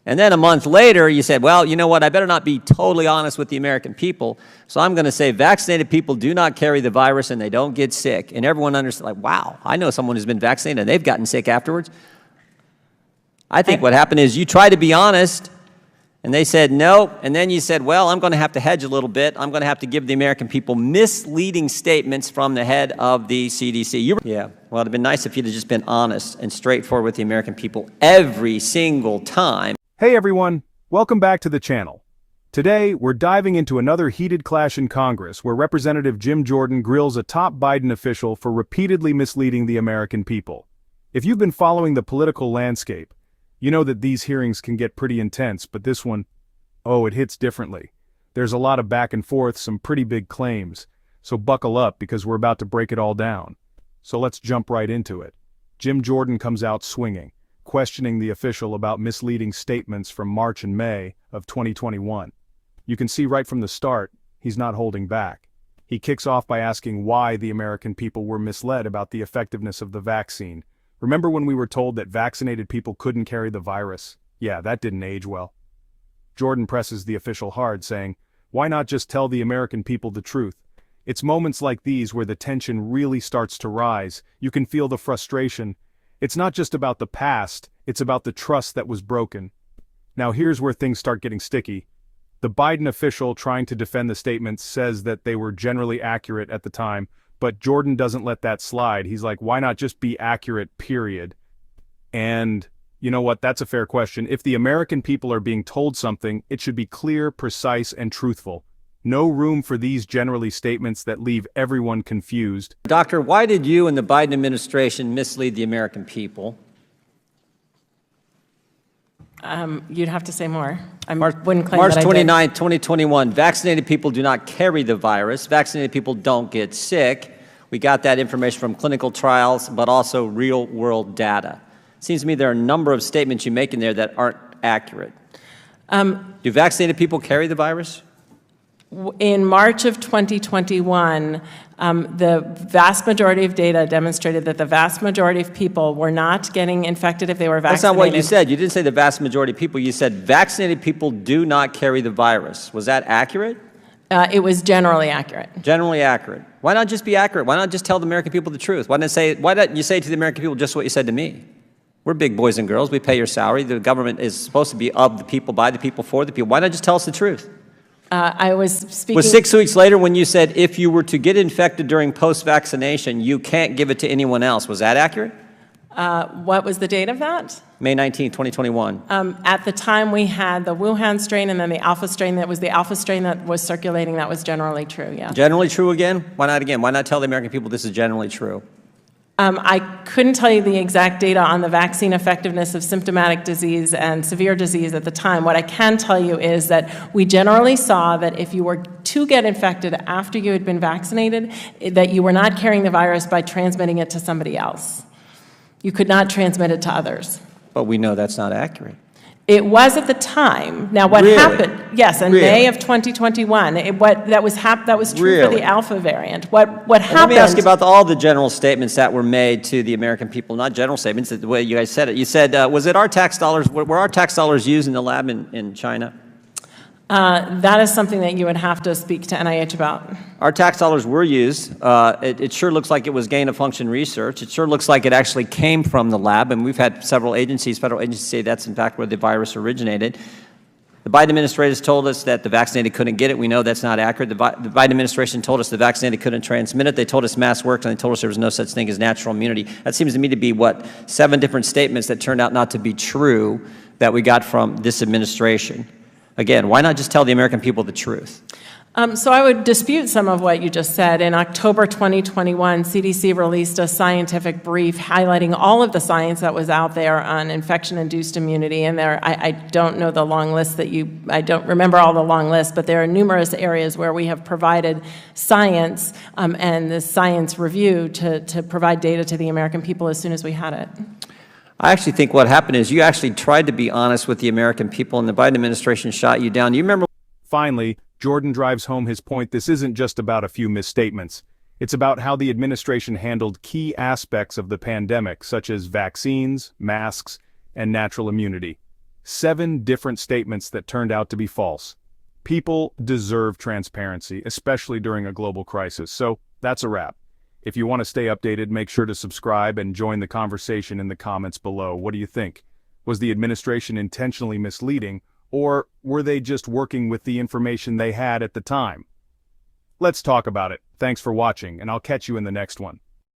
And then a month later, you said, well, you know what, I better not be totally honest with the American people, so I'm going to say vaccinated people do not carry the virus and they don't get sick. And everyone understands, like, wow, I know someone who's been vaccinated and they've gotten sick afterwards. I think what happened is you tried to be honest, and they said no, and then you said, well, I'm going to have to hedge a little bit. I'm going to have to give the American people misleading statements from the head of the CDC. Yeah, well, it'd have been nice if you'd have just been honest and straightforward with the American people every single time. Hey everyone, welcome back to the channel. Today, we're diving into another heated clash in Congress where Representative Jim Jordan grills a top Biden official for repeatedly misleading the American people. If you've been following the political landscape, you know that these hearings can get pretty intense, but this one, oh, it hits differently. There's a lot of back and forth, some pretty big claims, so buckle up because we're about to break it all down. So let's jump right into it. Jim Jordan comes out swinging, questioning the official about misleading statements from March and May of 2021. You can see right from the start, he's not holding back. He kicks off by asking why the American people were misled about the effectiveness of the vaccine. Remember when we were told that vaccinated people couldn't carry the virus? Yeah, that didn't age well. Jordan presses the official hard, saying, why not just tell the American people the truth? It's moments like these where the tension really starts to rise. You can feel the frustration. It's not just about the past, it's about the trust that was broken. Now here's where things start getting sticky. The Biden official trying to defend the statements says that they were generally accurate at the time, but Jordan doesn't let that slide. He's like, why not just be accurate, period? And you know what, that's a fair question. If the American people are being told something, it should be clear, precise, and truthful. No room for these generally statements that leave everyone confused. Doctor, why did you and the Biden administration mislead the American people? You'd have to say more. Wouldn't claim March 29, 2021, vaccinated people do not carry the virus. Vaccinated people don't get sick. We got that information from clinical trials, but also real-world data. It seems to me there are a number of statements you make in there that aren't accurate. Do vaccinated people carry the virus? In March of 2021, the vast majority of data demonstrated that the vast majority of people were not getting infected if they were vaccinated. That's not what you said. You didn't say the vast majority of people. You said vaccinated people do not carry the virus. Was that accurate? It was generally accurate. Generally accurate. Why not just be accurate? Why not just tell the American people the truth? Why don't you say to the American people just what you said to me? We're big boys and girls. We pay your salary. The government is supposed to be of the people, by the people, for the people. Why not just tell us the truth? I was speaking... Was 6 weeks later when you said if you were to get infected during post-vaccination, you can't give it to anyone else. Was that accurate? What was the date of that? May 19, 2021. At the time, we had the Wuhan strain and then the Alpha strain. That was the Alpha strain that was circulating. That was generally true, yeah. Generally true again? Why not again? Why not tell the American people this is generally true? I couldn't tell you the exact data on the vaccine effectiveness of symptomatic disease and severe disease at the time. What I can tell you is that we generally saw that if you were to get infected after you had been vaccinated, that you were not carrying the virus by transmitting it to somebody else. You could not transmit it to others. But we know that's not accurate. It was at the time. Now, what happened? Yes, in May of 2021. That was true for the Alpha variant. What happened? Let me ask you about all the general statements that were made to the American people. Not general statements, the way you guys said it. You said, was it our tax dollars? Were our tax dollars used in the lab in China? That is something that you would have to speak to NIH about. Our tax dollars were used. It sure looks like it was gain-of-function research. It sure looks like it actually came from the lab, and we've had several agencies, federal agencies, say that's in fact where the virus originated. The Biden administrators told us that the vaccinated couldn't get it. We know that's not accurate. The Biden administration told us the vaccinated couldn't transmit it. They told us masks worked, and they told us there was no such thing as natural immunity. That seems to me to be, 7 different statements that turned out not to be true that we got from this administration. Again, why not just tell the American people the truth? So I would dispute some of what you just said. In October 2021, CDC released a scientific brief highlighting all of the science that was out there on infection-induced immunity. And I don't know the long list I don't remember all the long list, but there are numerous areas where we have provided science and the science review to provide data to the American people as soon as we had it. I actually think what happened is you actually tried to be honest with the American people, and the Biden administration shot you down. You remember? Finally, Jordan drives home his point. This isn't just about a few misstatements. It's about how the administration handled key aspects of the pandemic, such as vaccines, masks, and natural immunity. 7 different statements that turned out to be false. People deserve transparency, especially during a global crisis. So that's a wrap. If you want to stay updated, make sure to subscribe and join the conversation in the comments below. What do you think? Was the administration intentionally misleading, or were they just working with the information they had at the time? Let's talk about it. Thanks for watching, and I'll catch you in the next one.